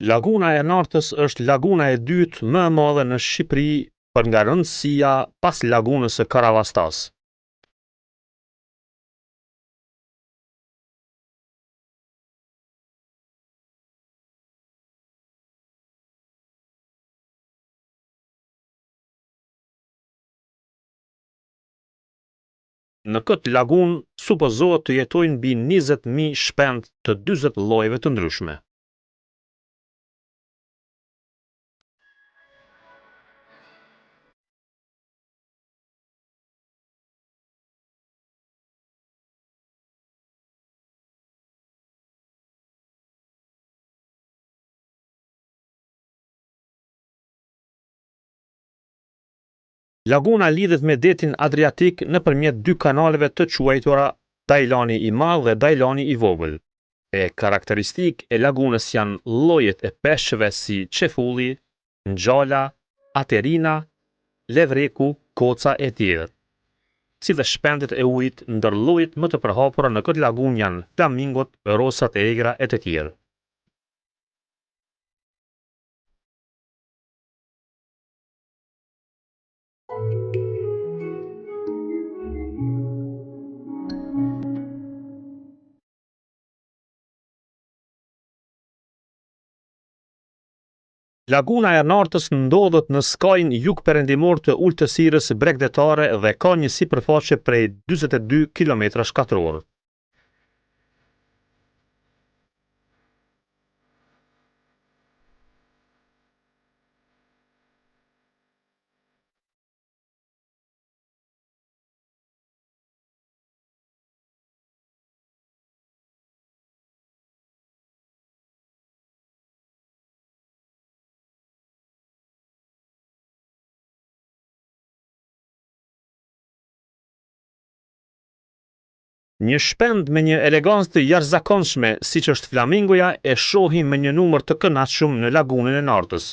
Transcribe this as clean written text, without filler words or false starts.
Laguna e Nartës është laguna e dytë më e madhe në Shqipëri për nga rëndësia pas lagunës së Karavastas. Në këtë lagunë supozohet të jetojnë mbi 20.000 shpend të 40 llojeve të ndryshme. Laguna lidhet me detin Adriatik nëpërmjet dy kanaleve të quajtura Dajlani i Madh dhe Dajlani i Vogël. E karakteristikë e lagunës janë llojet e peshqeve si çefulli, ngjala, aterina, levreku, koca e tjerë. Si dhe shpendët e ujit, ndër llojet më të përhapura në këtë lagunë janë flamingot, rosat e egra e të tjerë. Laguna e Nartës ndodhet në skajin jugperëndimor të ulëtësirës bregdetare dhe ka një sipërfaqe prej 42 km². Një shpend me një elegancë të jashtëzakonshme, siç është flamingoja, e shohim me një numër të kënaqshëm në lagunën e Nartës.